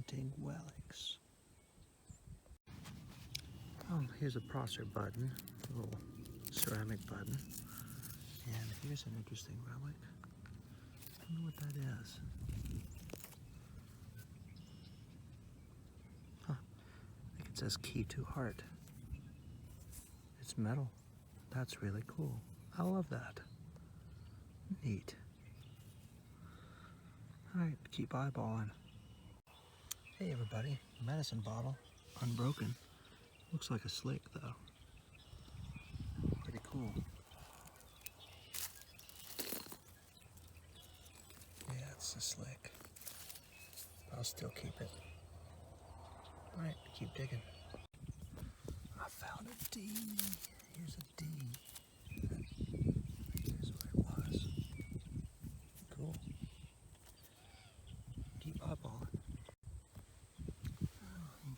interesting relics. Oh, here's a Prosser button, a little ceramic button. And here's an interesting relic. I don't know what that is. Huh. I think it says key to heart. It's metal. That's really cool. I love that. Neat. Alright, keep eyeballing. Hey everybody, medicine bottle, unbroken. Looks like a slick though. Pretty cool. Yeah, it's a slick. I'll still keep it. Alright, keep digging. I found a D. Here's a D. Here's where it was. Cool. Keep eyeballing.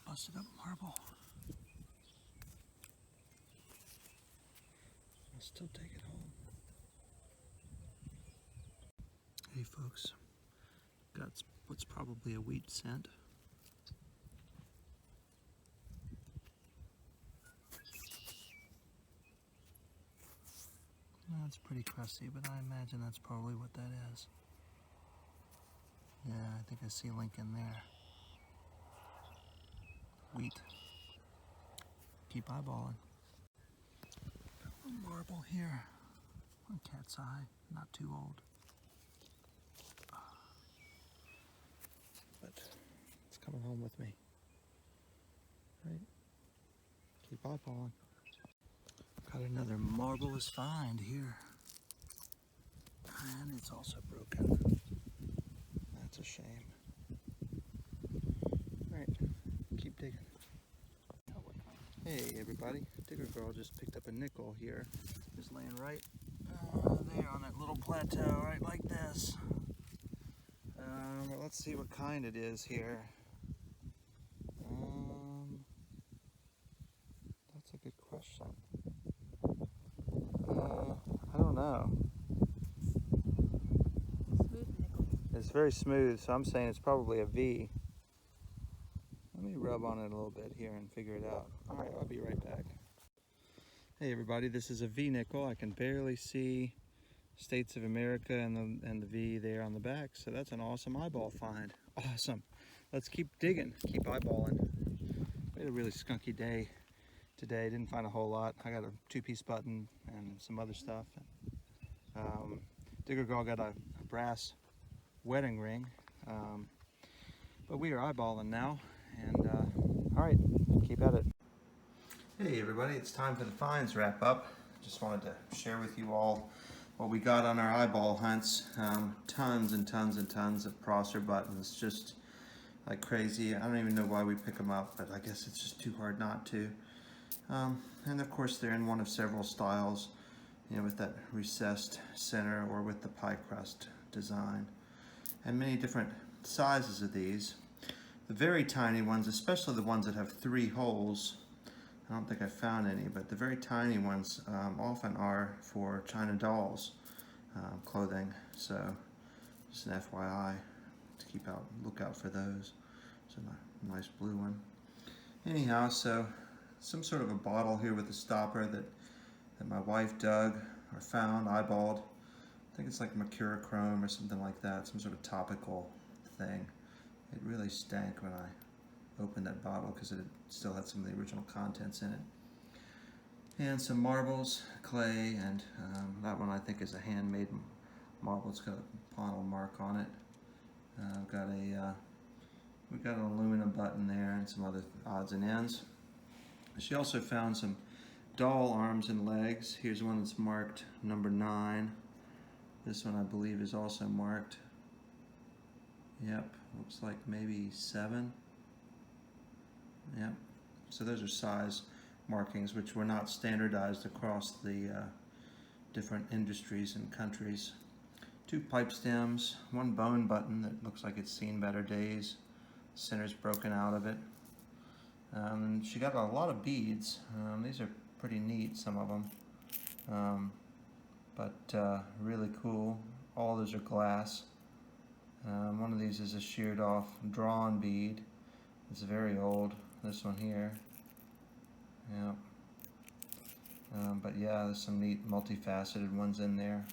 Busted up marble. I'll still take it home. Hey folks, got what's probably a wheat cent. No, it's pretty crusty, but I imagine that's probably what that is. Yeah, I think I see Lincoln there. Wheat. Keep eyeballing. A marble here. On cat's eye, not too old. But it's coming home with me. Right? Keep eyeballing. Got another marvelous find here. And it's also broken. That's a shame. Alright, keep digging. Hey everybody, Digger Girl just picked up a nickel here. Just laying right there on that little plateau, right like this. Let's see what kind it is here. That's a good question. I don't know. Smooth nickel. It's very smooth, so I'm saying it's probably a V. Let me rub on it a little bit here and figure it out. Alright, I'll be right back. Hey everybody, this is a V nickel. I can barely see States of America and the V there on the back, so that's an awesome eyeball find. Awesome. Let's keep digging, keep eyeballing. We had a really skunky day today. Didn't find a whole lot. I got a two-piece button and some other stuff. Digger Girl got a brass wedding ring, but we are eyeballing now. And all right, keep at it. Hey everybody, it's time for the finds wrap up. Just wanted to share with you all what we got on our eyeball hunts. Tons and tons and tons of Prosser buttons, just like crazy. I don't even know why we pick them up, but I guess it's just too hard not to. And of course they're in one of several styles, you know, with that recessed center or with the pie crust design. And many different sizes of these. The very tiny ones, especially the ones that have 3 holes, I don't think I found any, but the very tiny ones often are for China dolls clothing. So just an FYI to look out for those. It's a nice blue one. Anyhow, so some sort of a bottle here with a stopper that my wife dug or found, eyeballed. I think it's like mercurochrome or something like that, some sort of topical thing. It really stank when I opened that bottle because it still had some of the original contents in it. And some marbles, clay, and that one I think is a handmade marble. It's got a Ponel mark on it. We've got an aluminum button there and some other odds and ends. She also found some doll arms and legs. Here's one that's marked number 9. This one I believe is also marked. Yep, looks like maybe 7. Yep, so those are size markings which were not standardized across the different industries and countries. 2 pipe stems, 1 bone button that looks like it's seen better days. Center's broken out of it. She got a lot of beads. These are pretty neat, some of them, but really cool. All those are glass. One of these is a sheared off drawn bead. It's very old. This one here. Yeah. But yeah, there's some neat multifaceted ones in there.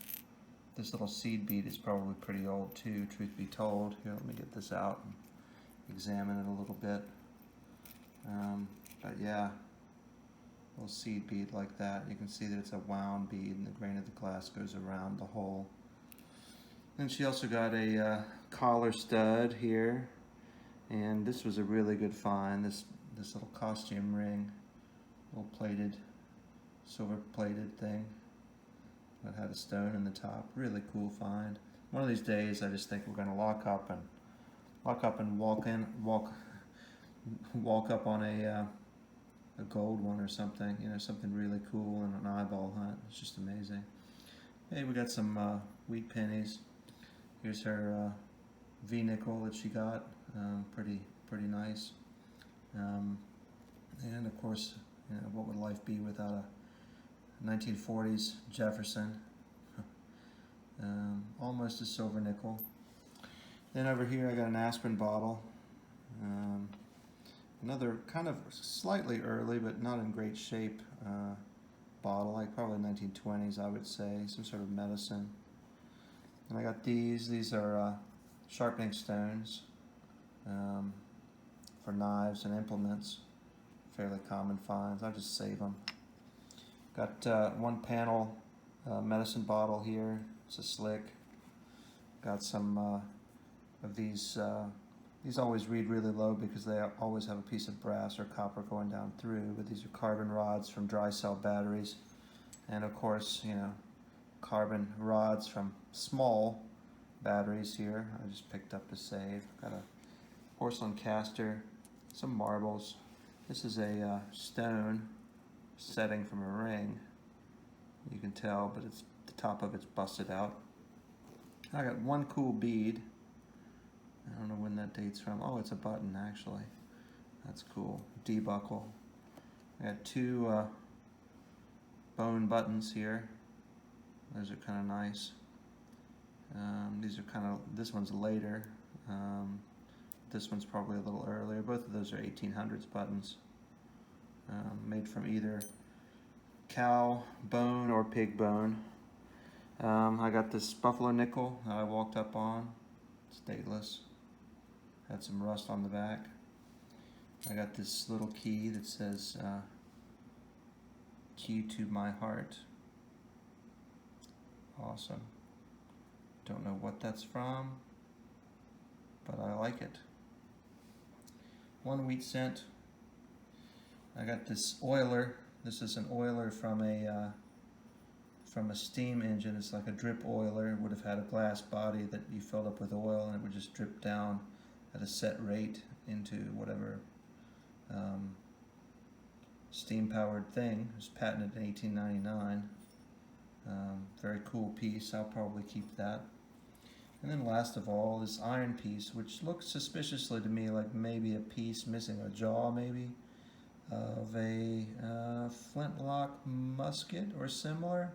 This little seed bead is probably pretty old too, truth be told. Here, let me get this out and examine it a little bit. But yeah, little seed bead like that. You can see that it's a wound bead and the grain of the glass goes around the hole. Then she also got a collar stud here, and this was a really good find. This little costume ring, little plated, silver plated thing that had a stone in the top. Really cool find. One of these days, I just think we're going to walk up and walk up on a gold one or something. You know, something really cool in an eyeball hunt. It's just amazing. Hey, we got some wheat pennies. Here's her V nickel that she got. Pretty nice. And of course, you know, what would life be without a 1940s Jefferson? Almost a silver nickel. Then over here I got an aspirin bottle. Another kind of slightly early but not in great shape bottle, like probably 1920s I would say, some sort of medicine. And I got these are sharpening stones for knives and implements. Fairly common finds. I'll just save them. Got one panel medicine bottle here. It's a slick. Got some of these. These always read really low because they always have a piece of brass or copper going down through. But these are carbon rods from dry cell batteries, and of course, you know, carbon rods from small batteries here. I just picked up to save. Got a porcelain caster, some marbles. This is a stone setting from a ring. You can tell, but it's the top of it's busted out. I got one cool bead. I don't know when that dates from. Oh, it's a button actually. That's cool. D-buckle. I got two bone buttons here. Those are kind of nice. These are kind of, this one's later. This one's probably a little earlier. Both of those are 1800s buttons. Made from either cow bone or pig bone. I got this buffalo nickel that I walked up on. Stateless. Had some rust on the back. I got this little key that says key to my heart. Awesome. Don't know what that's from, but I like it. One wheat cent. I got this oiler. This is an oiler from a steam engine. It's like a drip oiler. It would have had a glass body that you filled up with oil, and it would just drip down at a set rate into whatever steam-powered thing. It was patented in 1899. Very cool piece. I'll probably keep that. And then last of all, this iron piece, which looks suspiciously to me like maybe a piece missing a jaw, maybe, of a flintlock musket or similar.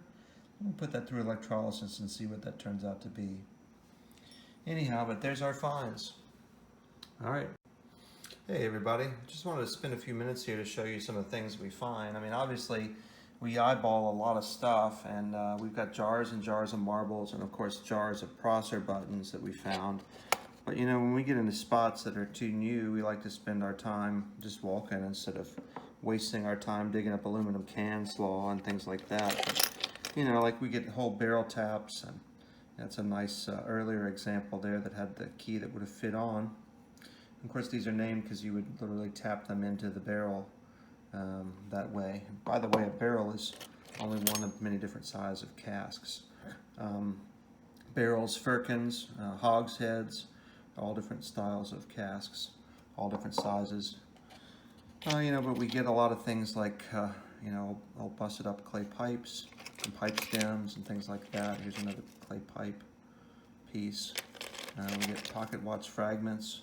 I'm going to put that through electrolysis and see what that turns out to be. Anyhow, but there's our finds. All right. Hey everybody, just wanted to spend a few minutes here to show you some of the things we find. I mean, obviously we eyeball a lot of stuff, and we've got jars and jars of marbles, and of course jars of Prosser buttons that we found. But you know, when we get into spots that are too new, we like to spend our time just walking instead of wasting our time digging up aluminum can slaw and things like that. But, you know, like we get whole barrel taps, and that's a nice earlier example there that had the key that would have fit on. Of course, these are named because you would literally tap them into the barrel that way. By the way, a barrel is only one of many different sizes of casks. Barrels, firkins, hogsheads, all different styles of casks, all different sizes. You know, but we get a lot of things like, you know, all busted up clay pipes and pipe stems and things like that. Here's another clay pipe piece. We get pocket watch fragments.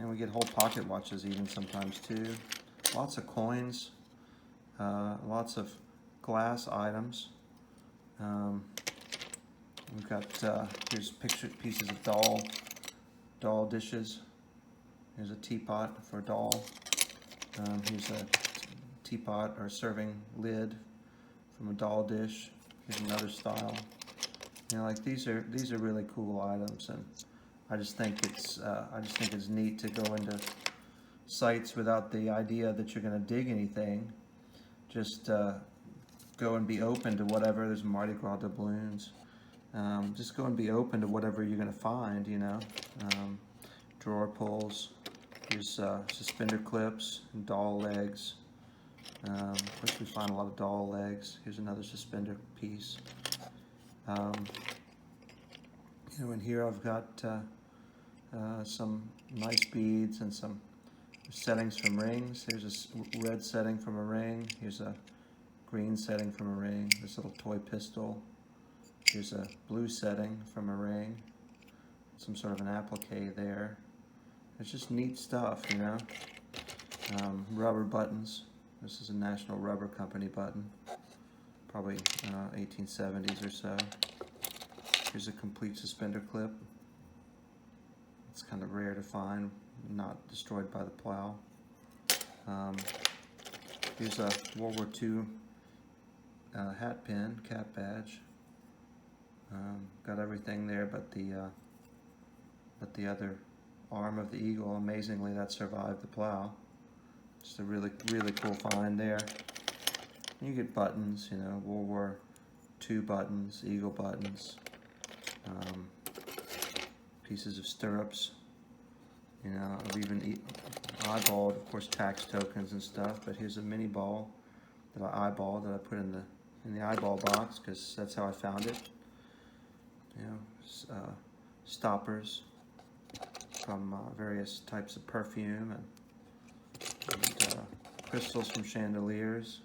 And we get whole pocket watches even sometimes too. Lots of coins, lots of glass items. We've got, here's pictured pieces of doll dishes. Here's a teapot for a doll. Here's a teapot or serving lid from a doll dish. Here's another style. You know, like these are really cool items, and I just think it's neat to go into sites without the idea that you're going to dig anything. Just go and be open to whatever. There's Mardi Gras doubloons. Just go and be open to whatever you're going to find, you know. Drawer pulls. Here's suspender clips and doll legs. Of course, we find a lot of doll legs. Here's another suspender piece. You know, in here I've got some nice beads and some settings from rings. Here's a red setting from a ring. Here's a green setting from a ring. This little toy pistol. Here's a blue setting from a ring. Some sort of an applique there. It's just neat stuff, you know. Rubber buttons. This is a National Rubber Company button. Probably 1870s or so. Here's a complete suspender clip. It's kind of rare to find, not destroyed by the plow. Here's a World War II hat pin, cap badge. Got everything there but the other arm of the eagle. Amazingly, that survived the plow. Just a really cool find there. You get buttons, you know, World War II buttons, eagle buttons, pieces of stirrups. You know, I've even eyeballed, of course, tax tokens and stuff. But here's a mini ball that I eyeballed, that I put in the eyeball box because that's how I found it. You know, stoppers from various types of perfume and crystals from chandeliers.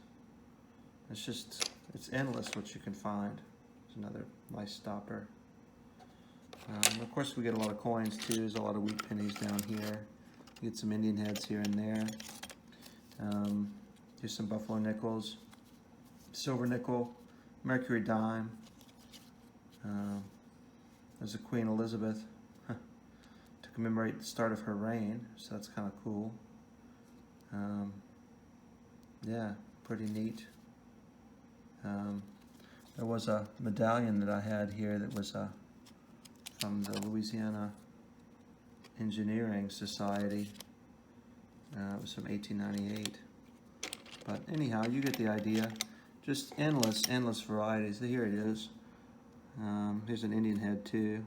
It's endless what you can find. There's another nice stopper. Of course, we get a lot of coins too. There's a lot of wheat pennies down here. You get some Indian heads here and there. Here's some buffalo nickels, silver nickel, mercury dime. There's a Queen Elizabeth to commemorate the start of her reign, so that's kind of cool. Yeah, pretty neat. There was a medallion that I had here that was from the Louisiana Engineering Society. It was from 1898. But anyhow, you get the idea. Just endless varieties. Here it is. Here's an Indian head too.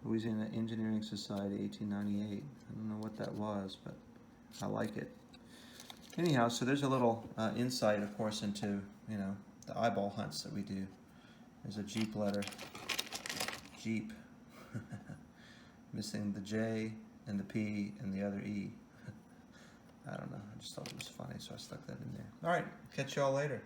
Louisiana Engineering Society, 1898. I don't know what that was, but I like it. Anyhow, so there's a little insight, of course, into, you know, the eyeball hunts that we do. There's a Jeep letter. Jeep. Missing the J and the P and the other E. I don't know. I just thought it was funny, so I stuck that in there. All right. Catch y'all later.